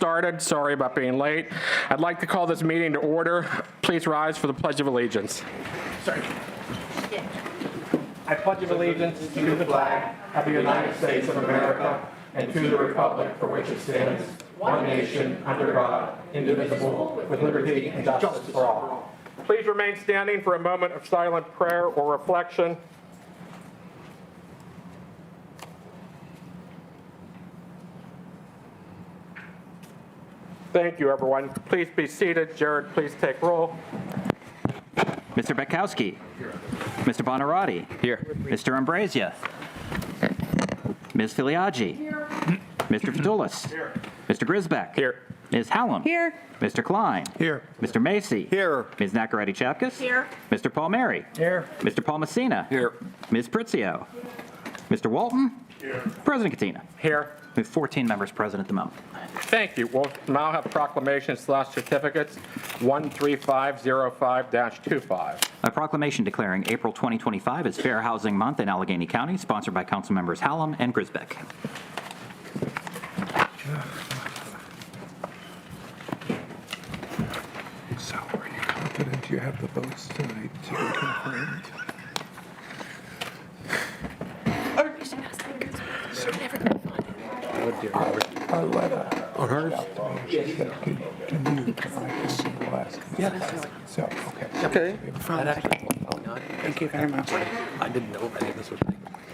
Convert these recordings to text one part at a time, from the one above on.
started. Sorry about being late. I'd like to call this meeting to order. Please rise for the Pledge of Allegiance. Sorry. I pledge allegiance to the flag of the United States of America and to the republic for which it stands, one nation, under God, indivisible, with liberty and justice for all. Please remain standing for a moment of silent prayer or reflection. Thank you, everyone. Please be seated. Jared, please take roll. Mr. Bekowski. Mr. Bonarotti. Here. Mr. Ambrazia. Ms. Filiaggi. Here. Mr. Fatulis. Here. Mr. Grisbeck. Here. Ms. Hallam. Here. Mr. Klein. Here. Mr. Macy. Here. Ms. Nacarati-Chapkus. Here. Mr. Palmieri. Here. Mr. Paul Messina. Here. Ms. Pritzio. Mr. Walton. Here. President Katina. Here. We have 14 members present at the moment. Thank you. We'll now have proclamations/certificates 13505-25. A proclamation declaring April 2025 as Fair Housing Month in Allegheny County, sponsored by Council Members Hallam and Grisbeck. So are you confident you have the votes tonight to be confirmed? Our letter. On hers? She said, can you provide this in the last? Yes. So, okay. Okay. Thank you very much. I didn't know any of this was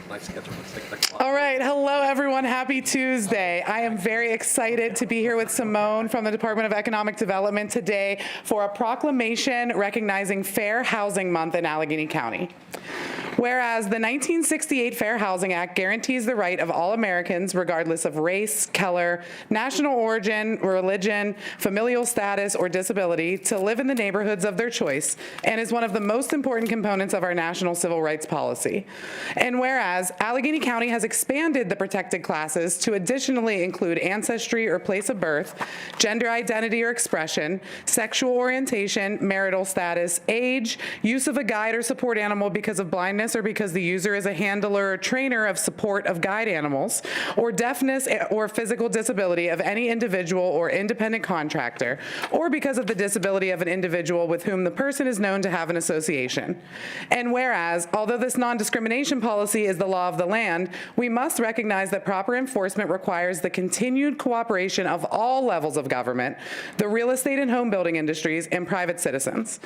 my schedule was 6 o'clock. All right. Hello, everyone. Happy Tuesday. I am very excited to be here with Simone from the Department of Economic Development today for a proclamation recognizing Fair Housing Month in Allegheny County. Whereas the 1968 Fair Housing Act guarantees the right of all Americans, regardless of race, color, national origin, religion, familial status, or disability, to live in the neighborhoods of their choice, and is one of the most important components of our national civil rights policy. And whereas Allegheny County has expanded the protected classes to additionally include ancestry or place of birth, gender identity or expression, sexual orientation, marital status, age, use of a guide or support animal because of blindness or because the user is a handler or trainer of support of guide animals, or deafness or physical disability of any individual or independent contractor, or because of the disability of an individual with whom the person is known to have an association. And whereas, although this non-discrimination policy is the law of the land, we must recognize that proper enforcement requires the continued cooperation of all levels of government, the real estate and home building industries, and private citizens.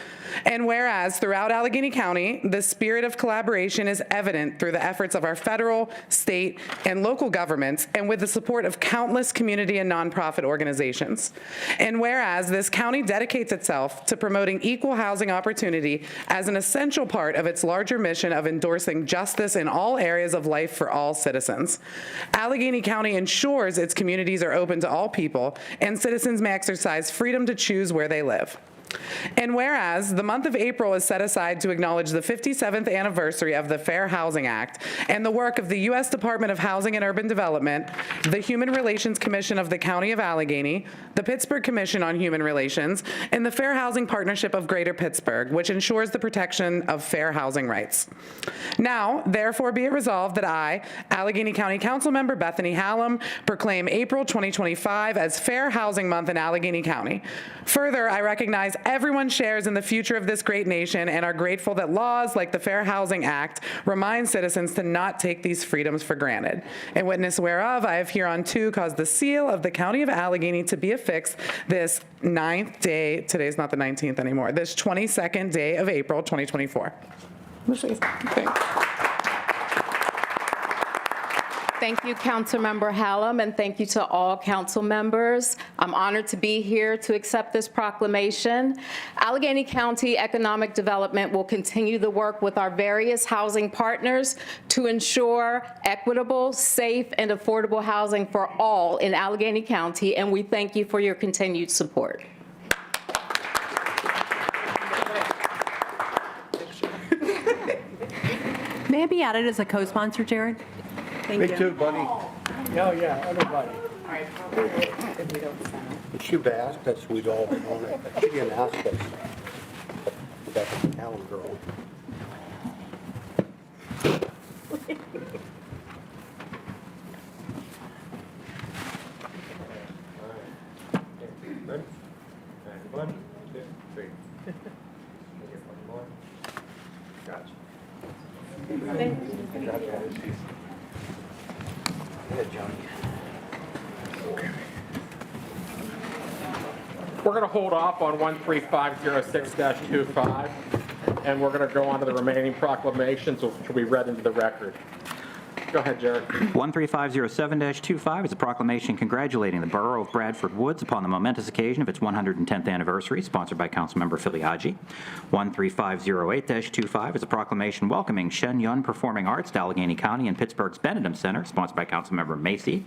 And whereas, throughout Allegheny County, the spirit of collaboration is evident through the efforts of our federal, state, and local governments, and with the support of countless community and nonprofit organizations. And whereas this county dedicates itself to promoting equal housing opportunity as an essential part of its larger mission of endorsing justice in all areas of life for all citizens. Allegheny County ensures its communities are open to all people, and citizens may exercise freedom to choose where they live. And whereas the month of April is set aside to acknowledge the 57th anniversary of the Fair Housing Act and the work of the U.S. Department of Housing and Urban Development, the Human Relations Commission of the County of Allegheny, the Pittsburgh Commission on Human Relations, and the Fair Housing Partnership of Greater Pittsburgh, which ensures the protection of fair housing rights. Now, therefore be it resolved that I, Allegheny County Councilmember Bethany Hallam, proclaim April 2025 as Fair Housing Month in Allegheny County. Further, I recognize everyone shares in the future of this great nation and are grateful that laws like the Fair Housing Act remind citizens to not take these freedoms for granted. In witness whereof, I have hereunto caused the seal of the County of Allegheny to be affixed this 9th day, today's not the 19th anymore, this 22nd day of April, 2024. Thank you, Councilmember Hallam, and thank you to all council members. I'm honored to be here to accept this proclamation. Allegheny County Economic Development will continue the work with our various housing partners to ensure equitable, safe, and affordable housing for all in Allegheny County, and we thank you for your continued support. May I be added as a co-sponsor, Jared? Thank you. Me too, buddy. Oh, yeah, everybody. If she'd asked us, we'd all be on it. She didn't ask us. That's the Allen girl. We're going to hold off on 13506-25, and we're going to go on to the remaining proclamations, which will be read into the record. Go ahead, Jared. 13507-25 is a proclamation congratulating the Borough of Bradford Woods upon the momentous occasion of its 110th anniversary, sponsored by Councilmember Filiaggi. 13508-25 is a proclamation welcoming Shen Yun Performing Arts to Allegheny County and Pittsburgh's Benedum Center, sponsored by Councilmember Macy.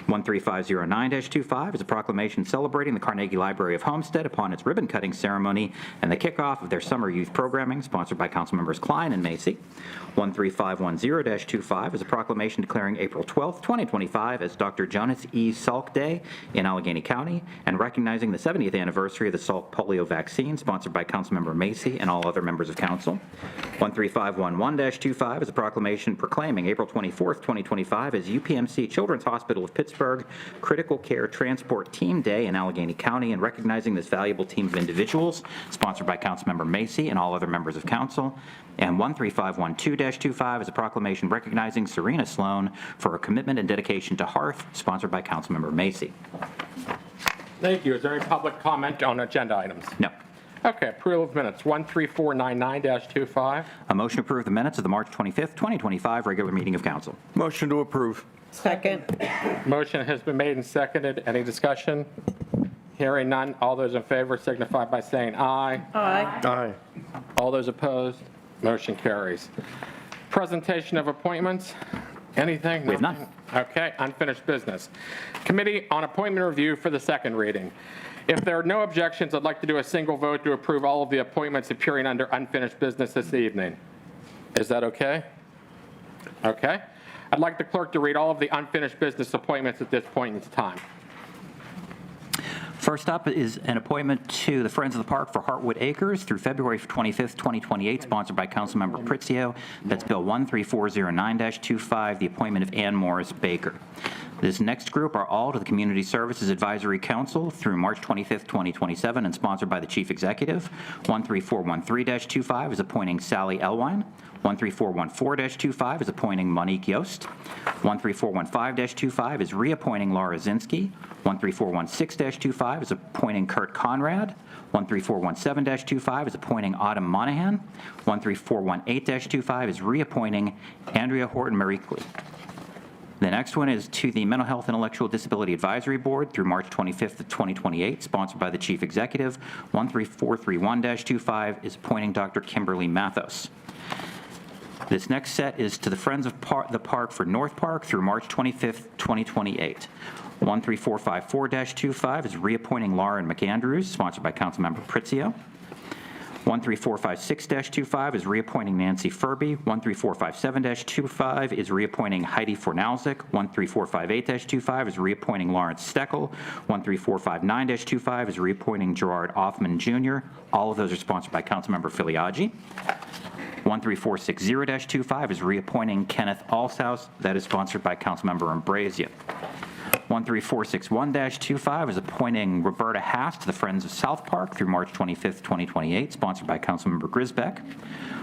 13509-25 is a proclamation celebrating the Carnegie Library of Homestead upon its ribbon-cutting ceremony and the kickoff of their summer youth programming, sponsored by Councilmembers Klein and Macy. 13510-25 is a proclamation declaring April 12, 2025 as Dr. Jonas E. Salk Day in Allegheny County and recognizing the 70th anniversary of the Salk polio vaccine, sponsored by Councilmember Macy and all other members of council. 13511-25 is a proclamation proclaiming April 24, 2025 as UPMC Children's Hospital of Pittsburgh Critical Care Transport Team Day in Allegheny County and recognizing this valuable team of individuals, sponsored by Councilmember Macy and all other members of council. And 13512-25 is a proclamation recognizing Serena Sloan for her commitment and dedication to Hearth, sponsored by Councilmember Macy. Thank you. Is there any public comment on agenda items? No. Okay, approval of minutes. 13499-25. A motion to approve the minutes of the March 25th, 2025 regular meeting of council. Motion to approve. Second. Motion has been made and seconded. Any discussion? Hearing none. All those in favor signify by saying aye. Aye. Aye. All those opposed? Motion carries. Presentation of appointments. Anything? We have none. Nothing? Okay, unfinished business. Committee on Appointment Review for the second reading. If there are no objections, I'd like to do a single vote to approve all of the appointments appearing under unfinished business this evening. Is that okay? Okay. I'd like the clerk to read all of the unfinished business appointments at this point in time. First up is an appointment to the Friends of the Park for Heartwood Acres through February 25th, 2028, sponsored by Councilmember Pritzio. That's Bill 13409-25, the appointment of Ann Morris Baker. This next group are all to the Community Services Advisory Council through March 25th, 2027, and sponsored by the Chief Executive. 13413-25 is appointing Sally Elwine. 13414-25 is appointing Monique Yost. 13415-25 is reappointing Laura Zinsky. 13416-25 is appointing Kurt Conrad. 13417-25 is appointing Autumn Monahan. 13418-25 is reappointing Andrea Horton-Maricli. The next one is to the Mental Health Intellectual Disability Advisory Board through March 25th, 2028, sponsored by the Chief Executive. 13431-25 is appointing Dr. Kimberly Mathos. This next set is to the Friends of the Park for North Park through March 25th, 2028. 13454-25 is reappointing Lauren McAndrews, sponsored by Councilmember Pritzio. 13456-25 is reappointing Nancy Furby. 13457-25 is reappointing Heidi Fornalczyk. 13458-25 is reappointing Lawrence Steckel. 13459-25 is reappointing Gerard Offman Jr. All of those are sponsored by Councilmember Filiaggi. 13460-25 is reappointing Kenneth Alshouse. That is sponsored by Councilmember Ambrazia. 13461-25 is appointing Roberta Haas to the Friends of South Park through March 25th, 2028, sponsored by Councilmember Grisbeck.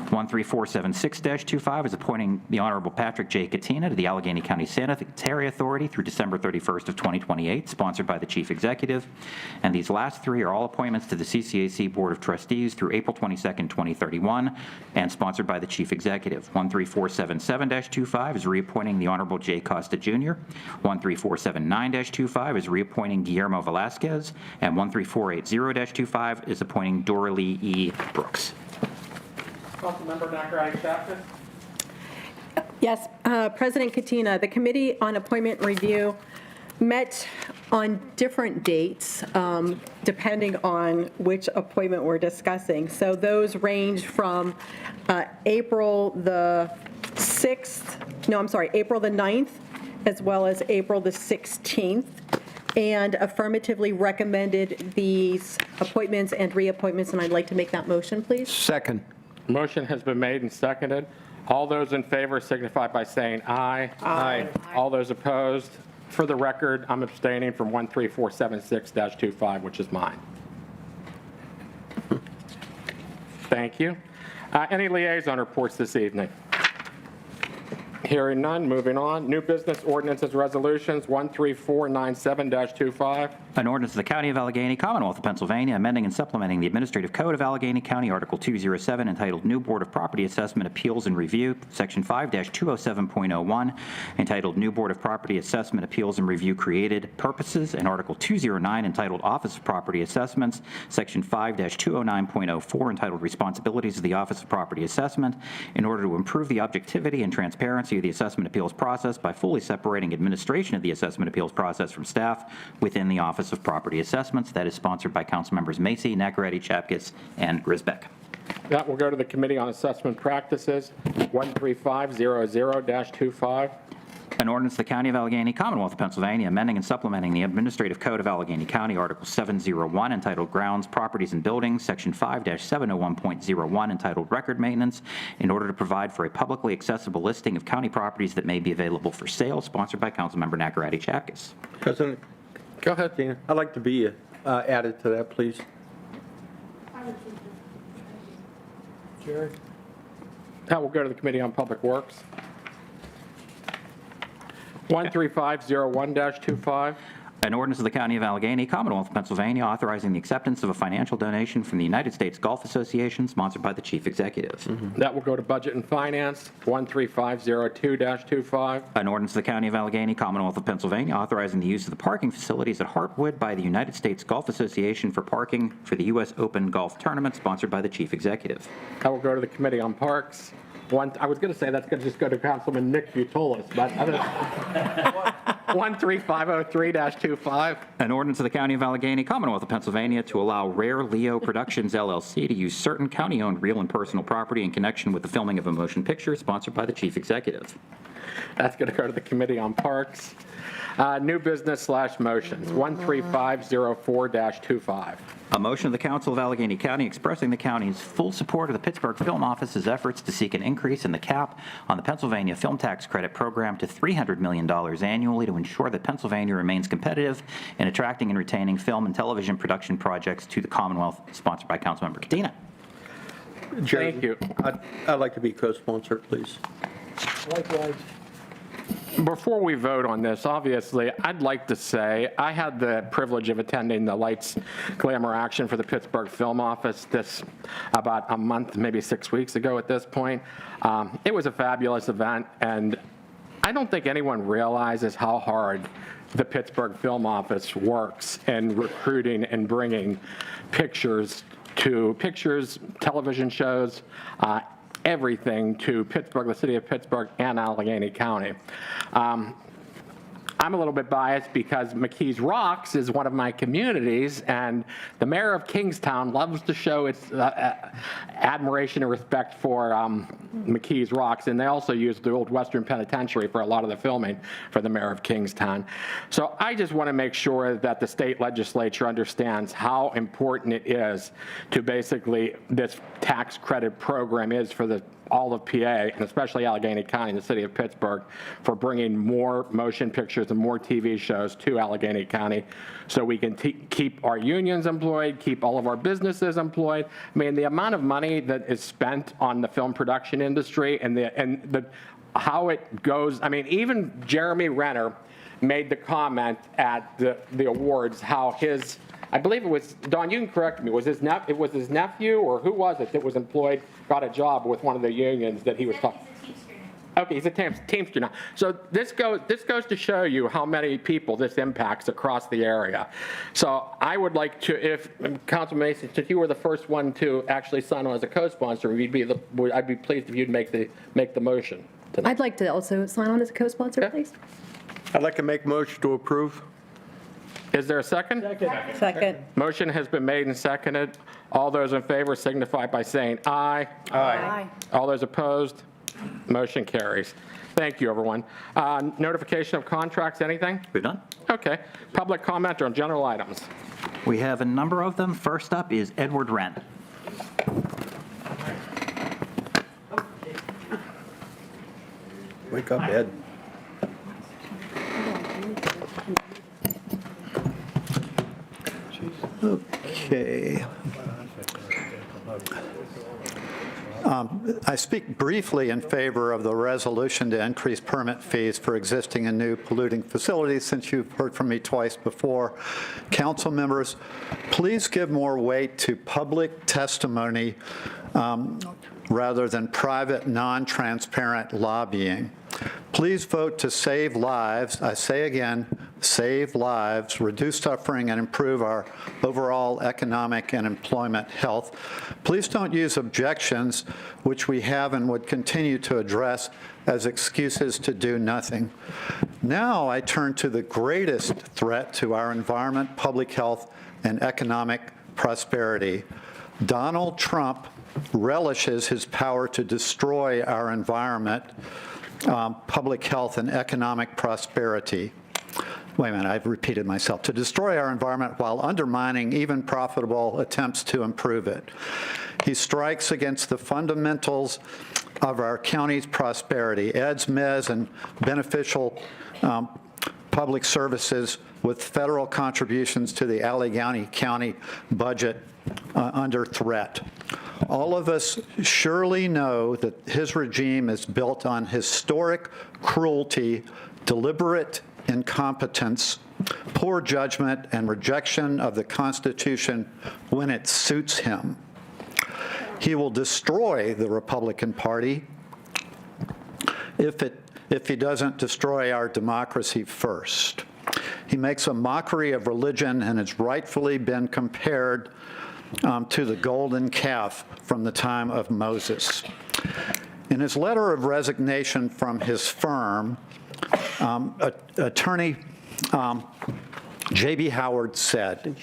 13476-25 is appointing the Honorable Patrick J. Katina to the Allegheny County Sanitary Authority through December 31st of 2028, sponsored by the Chief Executive. And these last three are all appointments to the CCAC Board of Trustees through April 22nd, 2031, and sponsored by the Chief Executive. 13477-25 is reappointing the Honorable J. Costa Jr. 13479-25 is reappointing Guillermo Velasquez, and 13480-25 is appointing Doralee E. Brooks. Councilmember Nakaradi-Chapman. Yes, President Katina, the Committee on Appointment Review met on different dates, depending on which appointment we're discussing. So those range from April the 9th, as well as April the 16th, and affirmatively recommended these appointments and reappointments, and I'd like to make that motion, please. Second. Motion has been made and seconded. All those in favor signify by saying aye. Aye. All those opposed? For the record, I'm abstaining from 13476-25, which is mine. Thank you. Any liaison reports this evening? Hearing none, moving on. New business ordinances, resolutions, 13497-25. An ordinance of the County of Allegheny, Commonwealth of Pennsylvania, amending and supplementing the Administrative Code of Allegheny County, Article 207, entitled New Board of Property Assessment Appeals and Review, Section 5-207.01, entitled New Board of Property Assessment Appeals and Review Created Purposes, and Article 209, entitled Office of Property Assessments, Section 5-209.04, entitled Responsibilities of the Office of Property Assessment, in order to improve the objectivity and transparency of the assessment appeals process by fully separating administration of the assessment appeals process from staff within the Office of Property Assessments. That is sponsored by Councilmembers Macy, Nacarati, Chapkus, and Grisbeck. That will go to the Committee on Assessment Practices, 13500-25. An ordinance of the County of Allegheny, Commonwealth of Pennsylvania, amending and supplementing the Administrative Code of Allegheny County, Article 701, entitled Grounds, Properties, and Buildings, Section 5-701.01, entitled Record Maintenance, in order to provide for a publicly accessible listing of county properties that may be available for sale, sponsored by Councilmember Nacarati Chapkus. President, Go ahead, Dina. I'd like to be added to that, please. Jerry? That will go to the Committee on Public Works. 13501-25. An ordinance of the County of Allegheny, Commonwealth of Pennsylvania, authorizing the acceptance of a financial donation from the United States Golf Association, sponsored by the Chief Executive. That will go to Budget and Finance, 13502-25. An ordinance of the County of Allegheny, Commonwealth of Pennsylvania, authorizing the use of the parking facilities at Hartwood by the United States Golf Association for parking for the U.S. Open Golf Tournament, sponsored by the Chief Executive. That will go to the Committee on Parks. I was going to say that's going to just go to Councilman Nick Butolis, but 13503-25. An ordinance of the County of Allegheny, Commonwealth of Pennsylvania, to allow Rare Leo Productions, LLC, to use certain county-owned real and personal property in connection with the filming of a motion picture, sponsored by the Chief Executive. That's going to go to the Committee on Parks. New business / motions, 13504-25. A motion of the Council of Allegheny County expressing the county's full support of the Pittsburgh Film Office's efforts to seek an increase in the cap on the Pennsylvania Film Tax Credit Program to $300 million annually to ensure that Pennsylvania remains competitive in attracting and retaining film and television production projects to the Commonwealth, sponsored by Councilmember Katina. Thank you. I'd like to be co-sponsor, please. Likewise. Before we vote on this, obviously, I'd like to say I had the privilege of attending the Lights Glamour Action for the Pittsburgh Film Office this about a month, maybe 6 weeks ago at this point. It was a fabulous event, and I don't think anyone realizes how hard the Pittsburgh Film Office works in recruiting and bringing pictures, television shows, everything to Pittsburgh, the city of Pittsburgh, and Allegheny County. I'm a little bit biased because McKees Rocks is one of my communities, and the mayor of Kingstown loves to show its admiration and respect for McKees Rocks, and they also use the old Western Penitentiary for a lot of the filming for the mayor of Kingstown. So I just want to make sure that the state legislature understands how important it is to basically this tax credit program is for all of PA, and especially Allegheny County and the city of Pittsburgh, for bringing more motion pictures and more TV shows to Allegheny County so we can keep our unions employed, keep all of our businesses employed. I mean, the amount of money that is spent on the film production industry and how it goes, I mean, even Jeremy Renner made the comment at the awards how his, I believe it was, Don, you can correct me, it was his nephew, or who was it that was employed, got a job with one of the unions that he was talking. Okay, he's a Teamster now. So this goes to show you how many people this impacts across the area. So I would like to, if Councilman Mason, since you were the first one to actually sign on as a co-sponsor, I'd be pleased if you'd make the motion tonight. I'd like to also sign on as a co-sponsor, Yeah. please. I'd like to make a motion to approve. Is there a second? Second. Motion has been made and seconded. All those in favor signify by saying aye. Aye. All those opposed? Motion carries. Thank you, everyone. Notification of contracts, anything? We've done. Okay. Public comment on general items. We have a number of them. First up is Edward Wren. Wake up, Ed. Okay. I speak briefly in favor of the resolution to increase permit fees for existing and new polluting facilities, since you've heard from me twice before. Council members, please give more weight to public testimony rather than private, non-transparent lobbying. Please vote to save lives. I say again, save lives, reduce suffering, and improve our overall economic and employment health. Please don't use objections, which we have and would continue to address, as excuses to do nothing. Now I turn to the greatest threat to our environment, public health, and economic prosperity. Donald Trump relishes his power to destroy our environment, public health, and economic prosperity. Wait a minute, I've repeated myself. To destroy our environment while undermining even profitable attempts to improve it. He strikes against the fundamentals of our county's prosperity, eds, mez, and beneficial public services with federal contributions to the Allegheny County budget under threat. All of us surely know that his regime is built on historic cruelty, deliberate incompetence, poor judgment, and rejection of the Constitution when it suits him. He will destroy the Republican Party if he doesn't destroy our democracy first. He makes a mockery of religion and has rightfully been compared to the golden calf from the time of Moses. In his letter of resignation from his firm, attorney J.B. Howard said,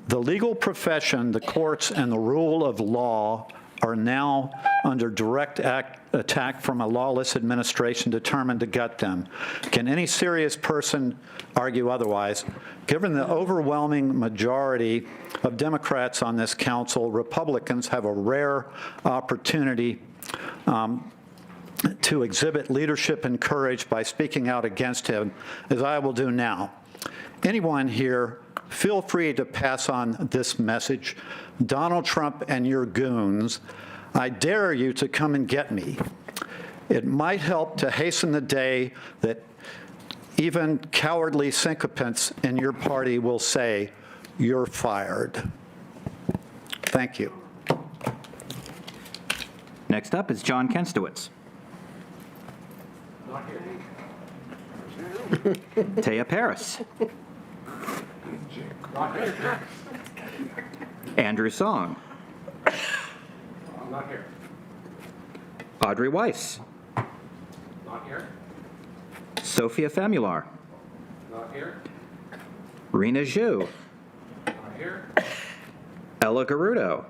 "The legal profession, the courts, and the rule of law are now under direct attack from a lawless administration determined to gut them. Can any serious person argue otherwise? Given the overwhelming majority of Democrats on this council, Republicans have a rare opportunity to exhibit leadership and courage by speaking out against him, as I will do now. Anyone here, feel free to pass on this message. Donald Trump and your goons, I dare you to come and get me. It might help to hasten the day that even cowardly sycophants in your party will say, you're fired." Thank you. Next up is John Kenstowitz. Taya Paris. Andrew Song. Not here. Audrey Weiss. Not here. Sophia Famular. Not here. Rena Zhu. Not here. Ella Garudo.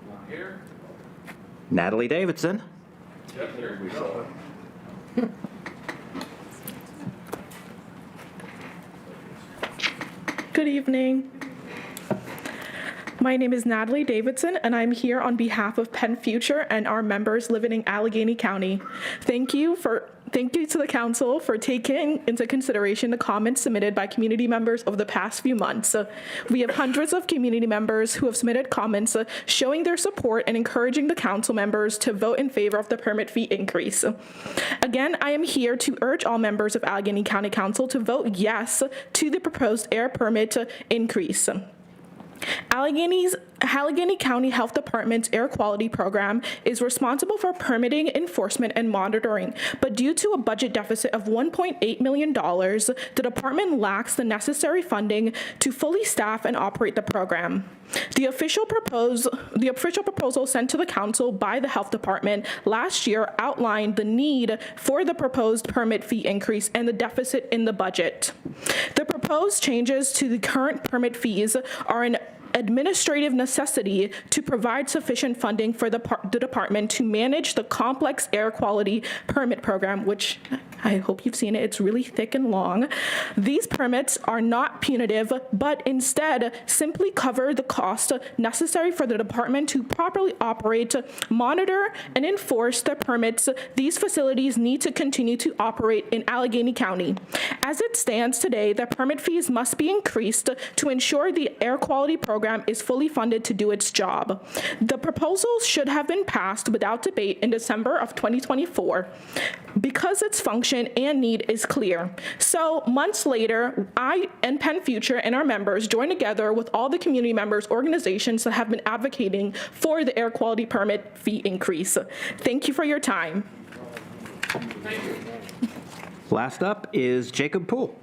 Not here. Natalie Davidson. Yes, here we go. Good evening. My name is Natalie Davidson, and I'm here on behalf of Penn Future and our members living in Allegheny County. Thank you to the council for taking into consideration the comments submitted by community members over the past few months. We have hundreds of community members who have submitted comments showing their support and encouraging the council members to vote in favor of the permit fee increase. Again, I am here to urge all members of Allegheny County Council to vote yes to the proposed air permit increase. Allegheny County Health Department's air quality program is responsible for permitting, enforcement, and monitoring, but due to a budget deficit of $1.8 million, the department lacks the necessary funding to fully staff and operate the program. The official proposal sent to the council by the health department last year outlined the need for the proposed permit fee increase and the deficit in the budget. The proposed changes to the current permit fees are an administrative necessity to provide sufficient funding for the department to manage the complex air quality permit program, which I hope you've seen it. It's really thick and long. These permits are not punitive, but instead simply cover the cost necessary for the department to properly operate, monitor, and enforce the permits these facilities need to continue to operate in Allegheny County. As it stands today, the permit fees must be increased to ensure the air quality program is fully funded to do its job. The proposals should have been passed without debate in December of 2024 because its function and need is clear. So months later, I and Penn Future and our members joined together with all the community members, organizations that have been advocating for the air quality permit fee increase. Thank you for your time. Last up is Jacob Poole.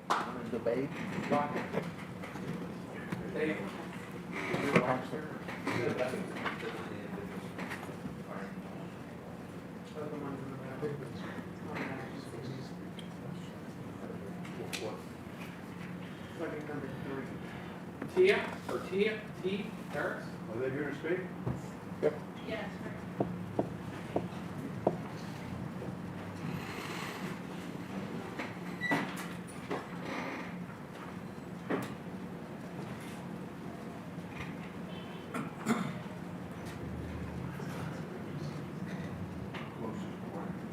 Tia, or Tia, T, Harris? Are they here to speak? Yep.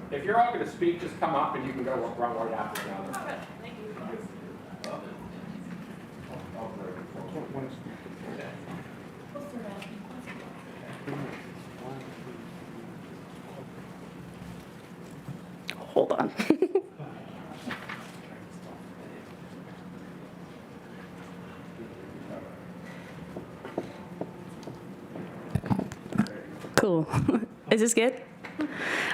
If you're all going to speak, just come up and you can go run right after the other. Hold on. Cool. Is this good?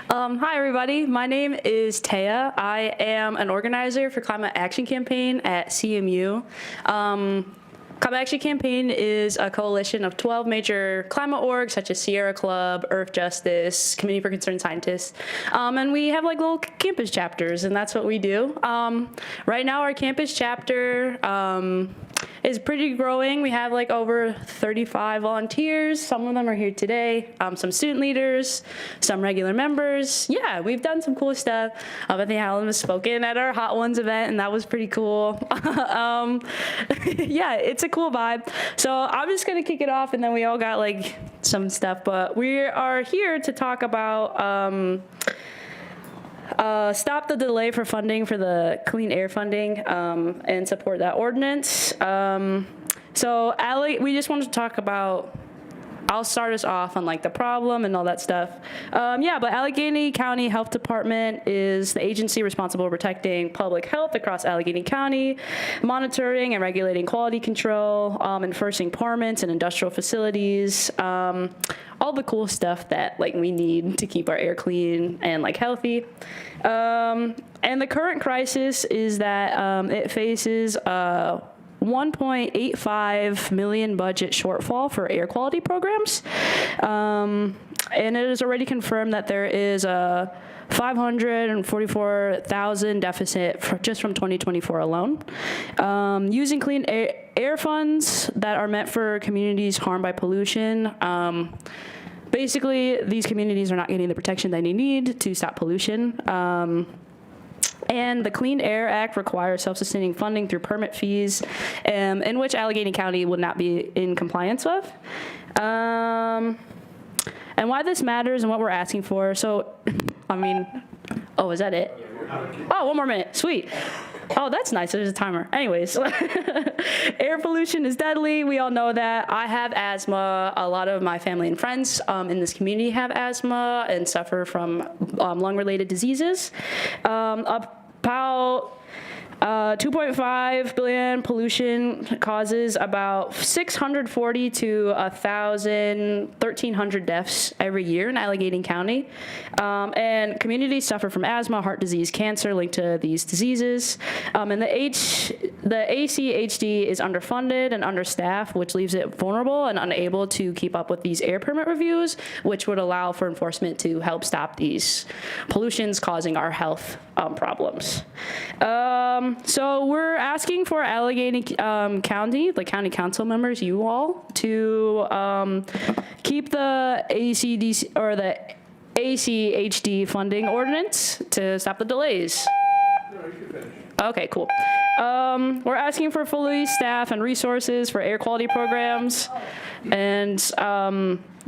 Hi, everybody. My name is Taya. I am an organizer for Climate Action Campaign at CMU. Climate Action Campaign is a coalition of 12 major climate orgs, such as Sierra Club, Earth Justice, Committee for Concerned Scientists, and we have like little campus chapters, and that's what we do. Right now, our campus chapter is pretty growing. We have like over 35 volunteers. Some of them are here today. Some student leaders, some regular members. Yeah, we've done some cool stuff. I think Alan has spoken at our Hot Ones event, and that was pretty cool. Yeah, it's a cool vibe. So I'm just gonna kick it off, and then we all got like some stuff. But we are here to talk about stop the delay for funding for the clean air funding and support that ordinance. So we just wanted to talk about, I'll start us off on like the problem and all that stuff. Yeah, but Allegheny County Health Department is the agency responsible for protecting public health across Allegheny County, monitoring and regulating quality control, enforcing permits and industrial facilities, all the cool stuff that like we need to keep our air clean and like healthy. And the current crisis is that it faces $1.85 million budget shortfall for air quality programs. And it is already confirmed that there is a $544,000 deficit just from 2024 alone. Using clean air funds that are meant for communities harmed by pollution. Basically, these communities are not getting the protection that they need to stop pollution. And the Clean Air Act requires self-sustaining funding through permit fees, in which Allegheny County would not be in compliance with. And why this matters and what we're asking for. So, I mean, oh, is that it? Oh, 1 more minute. Sweet. Oh, that's nice. There's a timer. Anyways, air pollution is deadly. We all know that. I have asthma. A lot of my family and friends in this community have asthma and suffer from lung-related diseases. About 2.5 billion pollution causes about 640 to 1,300 deaths every year in Allegheny County. And communities suffer from asthma, heart disease, cancer linked to these diseases. And the ACHD is underfunded and understaffed, which leaves it vulnerable and unable to keep up with these air permit reviews, which would allow for enforcement to help stop these pollutions causing our health problems. So we're asking for Allegheny County, the county council members, you all, to keep the ACDC or the ACHD funding ordinance to stop the delays. Okay, cool. We're asking for fully staff and resources for air quality programs and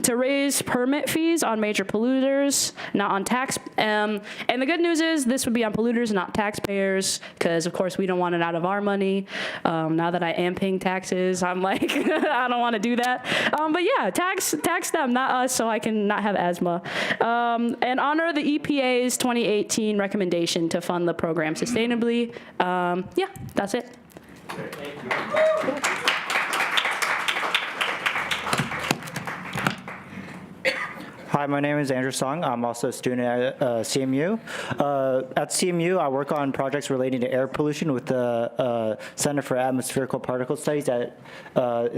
to raise permit fees on major polluters, not on tax. And the good news is this would be on polluters, not taxpayers, because of course we don't want it out of our money. Now that I am paying taxes, I'm like, I don't want to do that. But yeah, tax them, not us, so I can not have asthma. And honor the EPA's 2018 recommendation to fund the program sustainably. Yeah, that's it. Hi, my name is Andrew Song. I'm also a student at CMU. At CMU, I work on projects relating to air pollution with the Center for Atmospherical Particle Studies in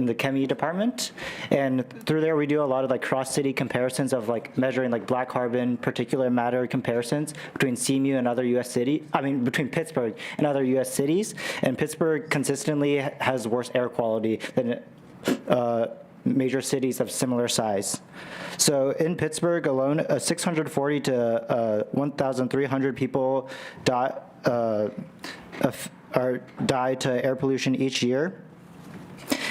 the Chemistry department. And through there, we do a lot of like cross-city comparisons of like measuring like black carbon, particulate matter comparisons between CMU and other U.S. cities. I mean, between Pittsburgh and other U.S. cities. And Pittsburgh consistently has worse air quality than major cities of similar size. So in Pittsburgh alone, 640 to 1,300 people die to air pollution each year.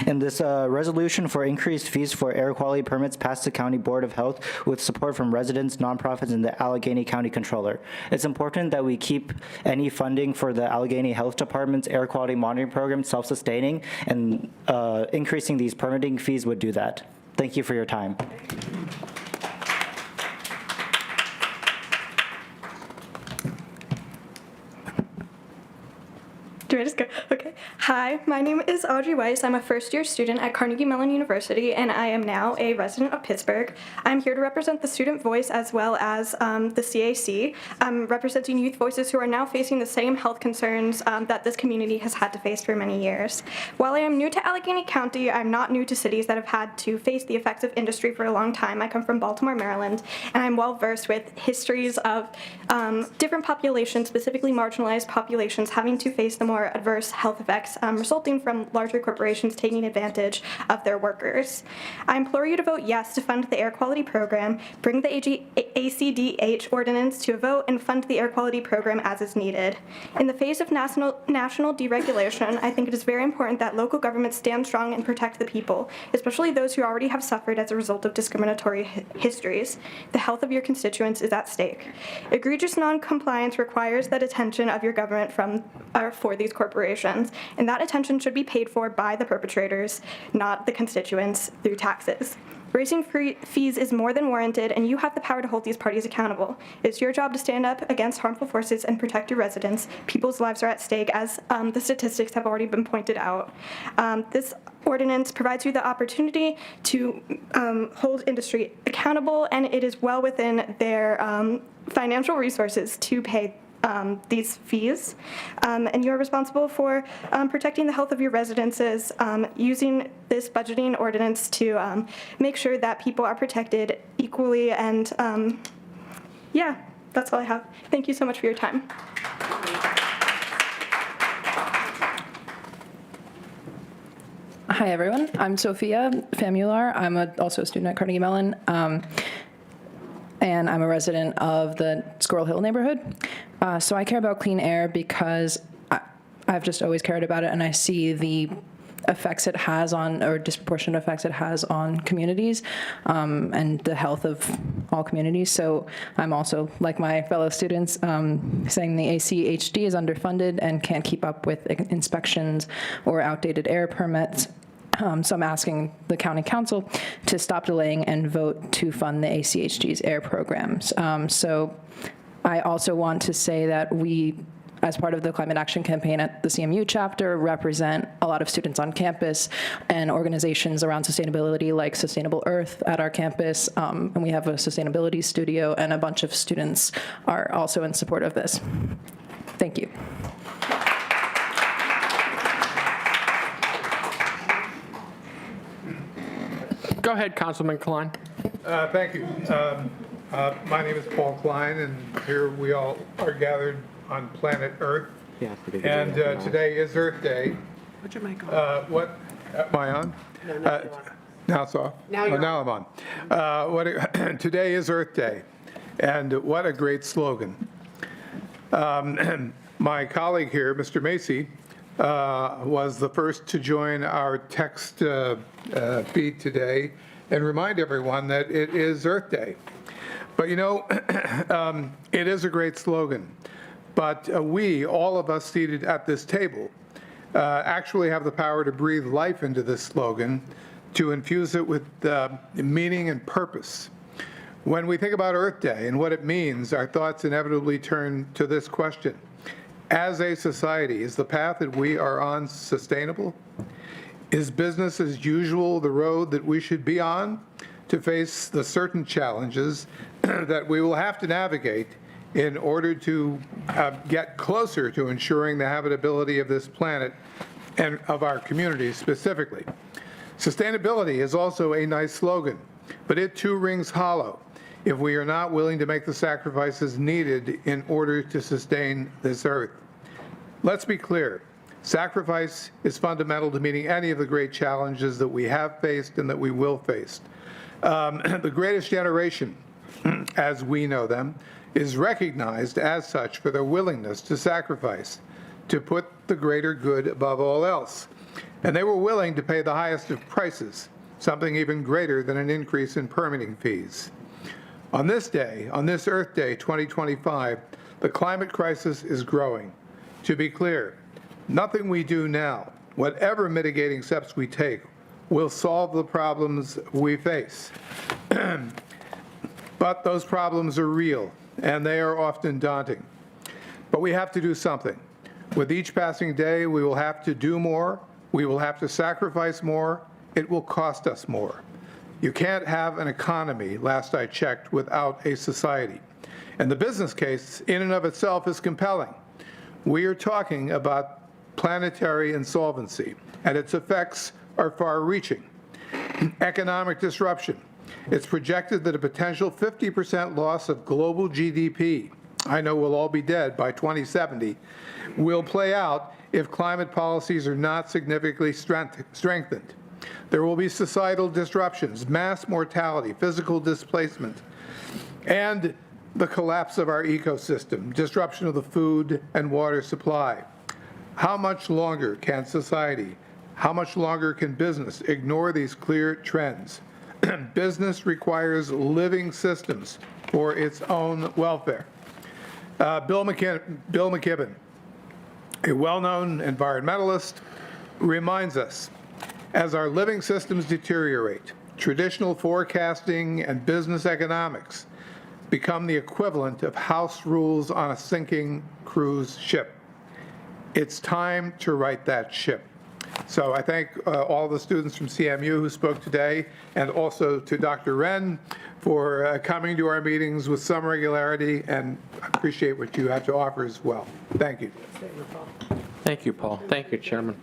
And this resolution for increased fees for air quality permits passed the County Board of Health with support from residents, nonprofits, and the Allegheny County Controller. It's important that we keep any funding for the Allegheny Health Department's air quality monitoring program self-sustaining, and increasing these permitting fees would do that. Thank you for your time. Do I just go? Okay. Hi, my name is Audrey Weiss. I'm a first-year student at Carnegie Mellon University, and I am now a resident of Pittsburgh. I'm here to represent the student voice as well as the CAC. I'm representing youth voices who are now facing the same health concerns that this community has had to face for many years. While I am new to Allegheny County, I'm not new to cities that have had to face the effects of industry for a long time. I come from Baltimore, Maryland, and I'm well-versed with histories of different populations, specifically marginalized populations, having to face the more adverse health effects resulting from larger corporations taking advantage of their workers. I implore you to vote yes to fund the air quality program, bring the ACDH ordinance to a vote, and fund the air quality program as is needed. In the face of national deregulation, I think it is very important that local governments stand strong and protect the people, especially those who already have suffered as a result of discriminatory histories. The health of your constituents is at stake. Egregious non-compliance requires that attention of your government for these corporations, and that attention should be paid for by the perpetrators, not the constituents, through taxes. Raising fees is more than warranted, and you have the power to hold these parties accountable. It's your job to stand up against harmful forces and protect your residents. People's lives are at stake, as the statistics have already been pointed out. This ordinance provides you the opportunity to hold industry accountable, and it is well within their financial resources to pay these fees, and you're responsible for protecting the health of your residences, using this budgeting ordinance to make sure that people are protected equally, and yeah, that's all I have. Thank you so much for your time. Hi everyone, I'm Sophia Famular. I'm also a student at Carnegie Mellon, and I'm a resident of the Squirrel Hill neighborhood. So I care about clean air because I've just always cared about it, and I see the effects it has on, or disproportionate effects it has on communities, and the health of all communities. So I'm also, like my fellow students, saying the ACHD is underfunded and can't keep up with inspections or outdated air permits. So I'm asking the county council to stop delaying and vote to fund the ACHD's air programs. So I also want to say that we, as part of the climate action campaign at the CMU chapter, represent a lot of students on campus and organizations around sustainability like Sustainable Earth at our campus, and we have a sustainability studio, and a bunch of students are also in support of this. Thank you. Go ahead, Councilman Klein. Thank you. My name is Paul Klein, and here we all are gathered on planet Earth. And today is Earth Day. Put your mic on. What am I on? No, now you're on. Now it's off. Now I'm on. Today is Earth Day, and what a great slogan. My colleague here, Mr. Macy, was the first to join our text feed today and remind everyone that it is Earth Day. But you know, it is a great slogan. But we, all of us seated at this table, actually have the power to breathe life into this slogan, to infuse it with meaning and purpose. When we think about Earth Day and what it means, our thoughts inevitably turn to this question. As a society, is the path that we are on sustainable? Is business as usual the road that we should be on to face the certain challenges that we will have to navigate in order to get closer to ensuring the habitability of this planet and of our communities specifically? Sustainability is also a nice slogan, but it too rings hollow if we are not willing to make the sacrifices needed in order to sustain this earth. Let's be clear. Sacrifice is fundamental to meeting any of the great challenges that we have faced and that we will face. The greatest generation, as we know them, is recognized as such for their willingness to sacrifice, to put the greater good above all else. And they were willing to pay the highest of prices, something even greater than an increase in permitting fees. On this day, on this Earth Day 2025, the climate crisis is growing. To be clear, nothing we do now, whatever mitigating steps we take, will solve the problems we face. But those problems are real, and they are often daunting. But we have to do something. With each passing day, we will have to do more, we will have to sacrifice more, it will cost us more. You can't have an economy, last I checked, without a society. And the business case, in and of itself, is compelling. We are talking about planetary insolvency, and its effects are far-reaching. Economic disruption. It's projected that a potential 50% loss of global GDP, I know we'll all be dead by 2070, will play out if climate policies are not significantly strengthened. There will be societal disruptions, mass mortality, physical displacement, and the collapse of our ecosystem, disruption of the food and water supply. How much longer can society, how much longer can business ignore these clear trends? Business requires living systems for its own welfare. Bill McKibben, a well-known environmentalist, reminds us, as our living systems deteriorate, traditional forecasting and business economics become the equivalent of house rules on a sinking cruise ship. It's time to right that ship. So I thank all the students from CMU who spoke today, and also to Dr. Wren for coming to our meetings with some regularity, and appreciate what you have to offer as well. Thank you. Thank you, Paul. Thank you, Chairman.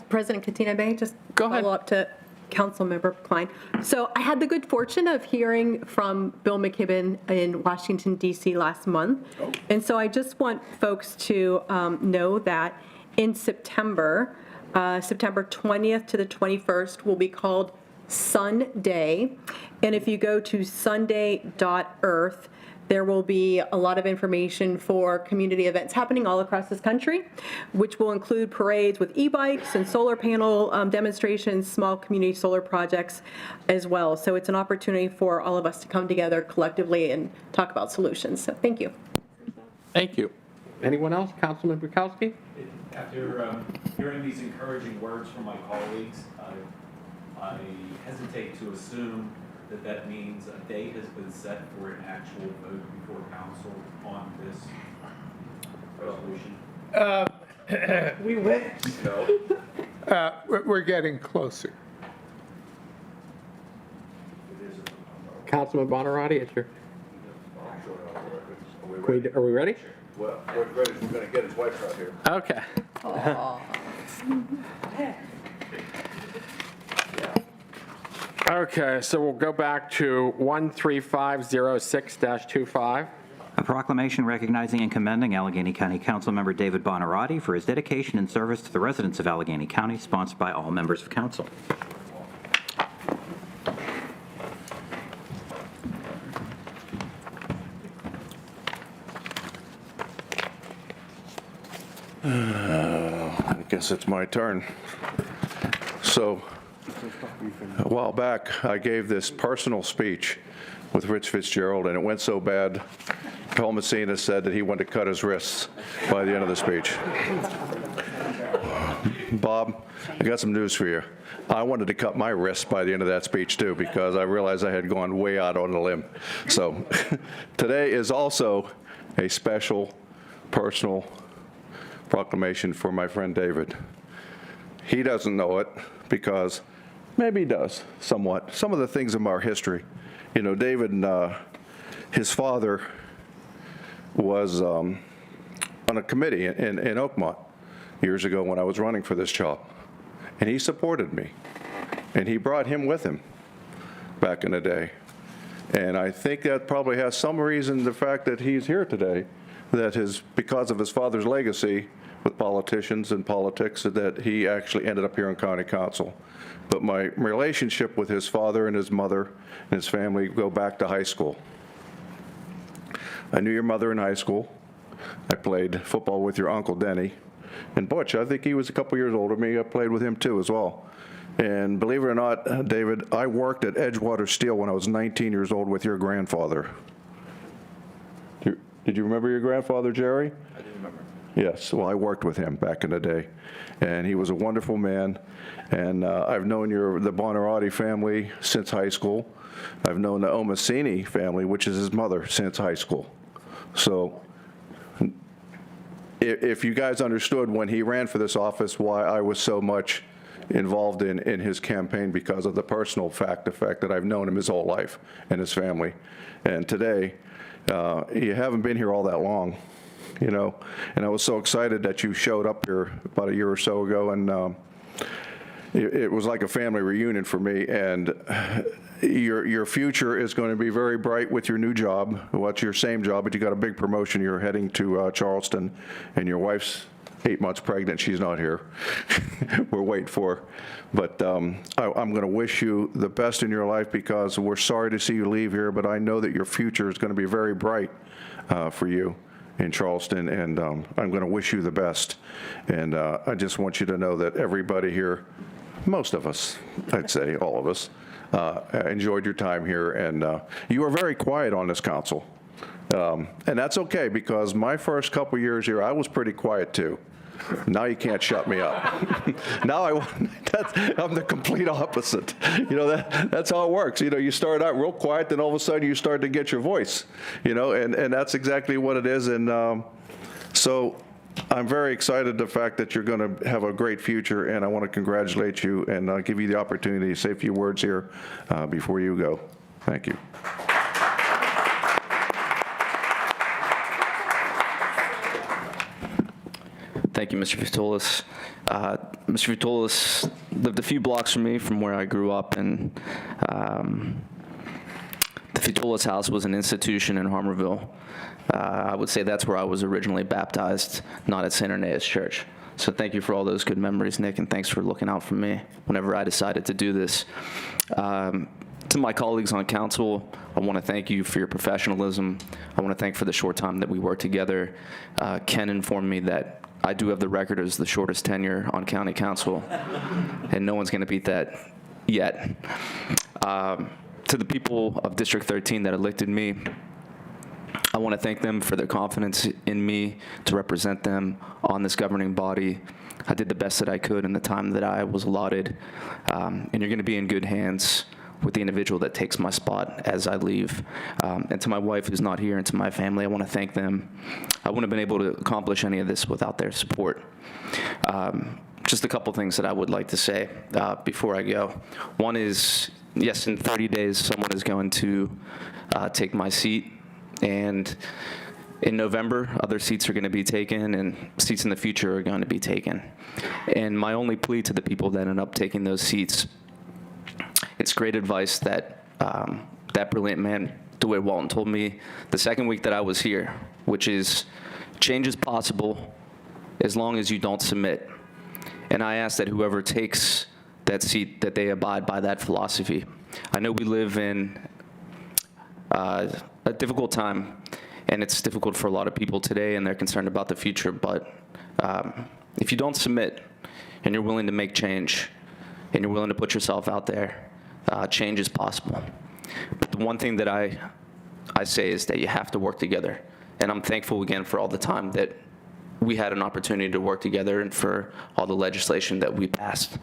President Katina, may I just Go ahead. follow up to Councilmember Klein? So I had the good fortune of hearing from Bill McKibben in Washington, D.C. last month. And so I just want folks to know that in September 20th to the 21st will be called Sun Day. And if you go to sunday.earth, there will be a lot of information for community events happening all across this country, which will include parades with e-bikes and solar panel demonstrations, small community solar projects as well. So it's an opportunity for all of us to come together collectively and talk about solutions. So thank you. Thank you. Anyone else? Councilman Bukowski? After hearing these encouraging words from my colleagues, I hesitate to assume that that means a date has been set for an actual vote before council on this resolution. We wish. We're getting closer. Councilman Bonarotti, it's your... Are we ready? Well, we're ready. We're going to get his wife out here. Okay. Okay, so we'll go back to 13506-25. A proclamation recognizing and commending Allegheny County Councilmember David Bonarotti for his dedication and service to the residents of Allegheny County, sponsored by all members of council. I guess it's my turn. So, a while back, I gave this personal speech with Rich Fitzgerald, and it went so bad, Paul Messina said that he wanted to cut his wrists by the end of the speech. Bob, I got some news for you. I wanted to cut my wrists by the end of that speech, too, because I realized I had gone way out on a limb. So, today is also a special, personal proclamation for my friend David. He doesn't know it because maybe he does somewhat. Some of the things in our history. You know, David, his father was on a committee in Oakmont years ago when I was running for this job. And he supported me. And he brought him with him back in the day. And I think that probably has some reason, the fact that he's here today, that because of his father's legacy with politicians and politics, that he actually ended up here in county council. But my relationship with his father and his mother and his family go back to high school. I knew your mother in high school. I played football with your Uncle Denny. And Butch, I think he was a couple years older than me. I played with him too as well. And believe it or not, David, I worked at Edgewater Steel when I was 19 years old with your grandfather. Did you remember your grandfather, Jerry? I do remember. Yes, well, I worked with him back in the day, and he was a wonderful man. And I've known the Bonarotti family since high school. I've known the Omasini family, which is his mother, since high school. So if you guys understood when he ran for this office why I was so much involved in his campaign, because of the personal the fact that I've known him his whole life and his family. And today, you haven't been here all that long, you know, and I was so excited that you showed up here about a year or so ago, and it was like a family reunion for me. And your future is going to be very bright with your new job. Well, it's your same job, but you got a big promotion. You're heading to Charleston, and your wife's 8 months pregnant. She's not here. We're waiting for her. But I'm going to wish you the best in your life, because we're sorry to see you leave here, but I know that your future is going to be very bright for you in Charleston, and I'm going to wish you the best. And I just want you to know that everybody here, most of us, I'd say all of us, enjoyed your time here, and you were very quiet on this council. And that's okay, because my first couple years here, I was pretty quiet too. Now you can't shut me up. Now I'm the complete opposite. You know, that's how it works. You know, you start out real quiet, then all of a sudden you start to get your voice, you know, and that's exactly what it is. And so I'm very excited the fact that you're going to have a great future, and I want to congratulate you and give you the opportunity to say a few words here before you go. Thank you. Thank you, Mr. Vitolis. Mr. Vitolis lived a few blocks from me, from where I grew up, and the Vitolis house was an institution in Harmarville. I would say that's where I was originally baptized, not at St. Irenaeus Church. So thank you for all those good memories, Nick, and thanks for looking out for me whenever I decided to do this. To my colleagues on council, I want to thank you for your professionalism. I want to thank for the short time that we worked together. Ken informed me that I do have the record as the shortest tenure on county council, and no one's going to beat that yet. To the people of District 13 that elected me, I want to thank them for their confidence in me to represent them on this governing body. I did the best that I could in the time that I was allotted, and you're going to be in good hands with the individual that takes my spot as I leave. And to my wife who's not here, and to my family, I want to thank them. I wouldn't have been able to accomplish any of this without their support. Just a couple things that I would like to say before I go. One is, yes, in 30 days, someone is going to take my seat, and in November, other seats are going to be taken, and seats in the future are going to be taken. And my only plea to the people that end up taking those seats, it's great advice that that brilliant man, DeWitt Walton, told me the second week that I was here, which is change is possible as long as you don't submit. And I ask that whoever takes that seat, that they abide by that philosophy. I know we live in a difficult time, and it's difficult for a lot of people today, and they're concerned about the future. But if you don't submit, and you're willing to make change, and you're willing to put yourself out there, change is possible. But the one thing that I say is that you have to work together. And I'm thankful again for all the time that we had an opportunity to work together and for all the legislation that we passed.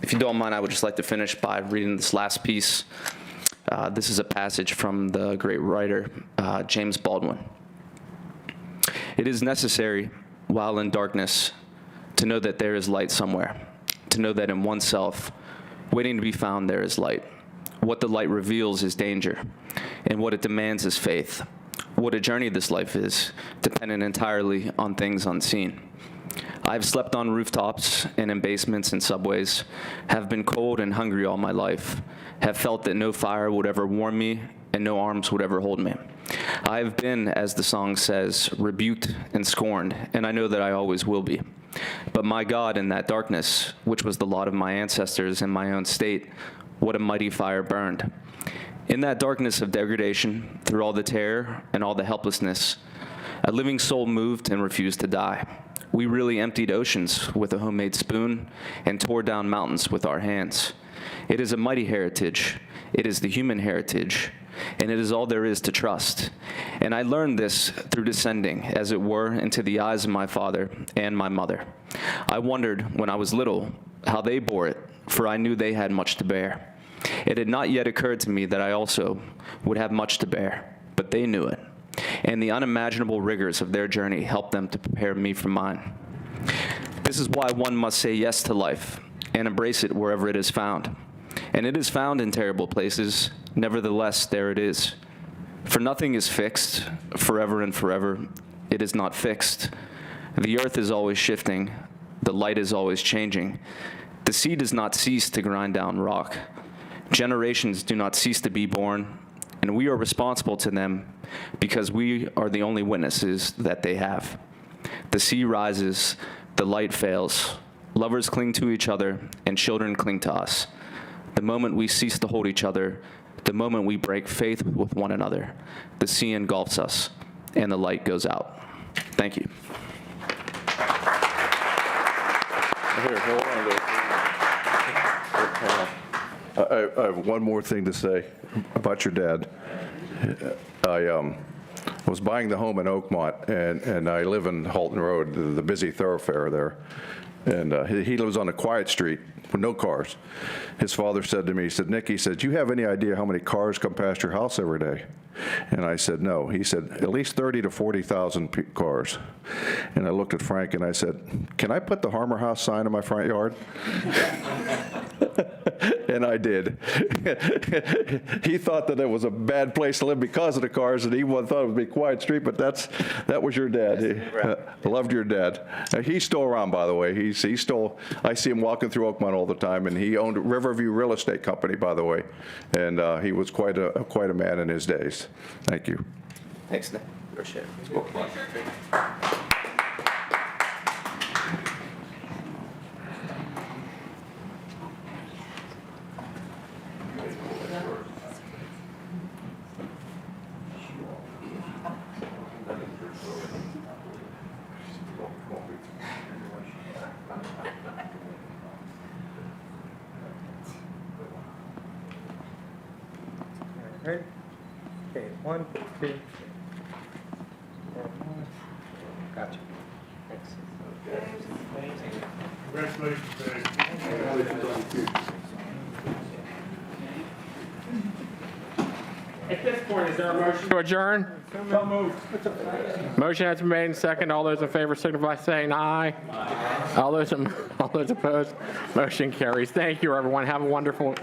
If you don't mind, I would just like to finish by reading this last piece. This is a passage from the great writer, James Baldwin. It is necessary, while in darkness, to know that there is light somewhere, to know that in oneself, waiting to be found, there is light. What the light reveals is danger, and what it demands is faith. What a journey this life is, dependent entirely on things unseen. I've slept on rooftops and in basements and subways, have been cold and hungry all my life, have felt that no fire would ever warm me and no arms would ever hold me. I have been, as the song says, rebuked and scorned, and I know that I always will be. But my God, in that darkness, which was the lot of my ancestors in my own state, what a mighty fire burned. In that darkness of degradation, through all the terror and all the helplessness, a living soul moved and refused to die. We really emptied oceans with a homemade spoon and tore down mountains with our hands. It is a mighty heritage. It is the human heritage, and it is all there is to trust. And I learned this through descending, as it were, into the eyes of my father and my mother. I wondered, when I was little, how they bore it, for I knew they had much to bear. It had not yet occurred to me that I also would have much to bear, but they knew it, and the unimaginable rigors of their journey helped them to prepare me for mine. This is why one must say yes to life and embrace it wherever it is found. And it is found in terrible places, nevertheless there it is. For nothing is fixed, forever and forever it is not fixed. The earth is always shifting, the light is always changing. The sea does not cease to grind down rock. Generations do not cease to be born, and we are responsible to them because we are the only witnesses that they have. The sea rises, the light fails, lovers cling to each other, and children cling to us. The moment we cease to hold each other, the moment we break faith with one another, the sea engulfs us, and the light goes out. Thank you. Here, hold on to it. I have one more thing to say about your dad. I was buying the home in Oakmont, and I live in Halton Road, the busy thoroughfare there. And he lives on a quiet street with no cars. His father said to me, he said, Nick, he said, do you have any idea how many cars come past your house every day? And I said, no. He said, at least 30 to 40,000 cars. And I looked at Frank and I said, can I put the Harmer House sign in my front yard? And I did. He thought that it was a bad place to live because of the cars, and he thought it would be a quiet street, but that was your dad. I loved your dad. He's still around, by the way. He's still, I see him walking through Oakmont all the time, and he owned Riverview Real Estate Company, by the way, and he was quite a man in his days. Thank you. Thanks, Nick. Appreciate it. Ready? Okay, 1, 2. Gotcha. Congratulations, Dave. At this point, is there a motion to adjourn? So moved. Motion has been made and second. All those in favor signify by saying aye. All those opposed, motion carries. Thank you, everyone. Have a wonderful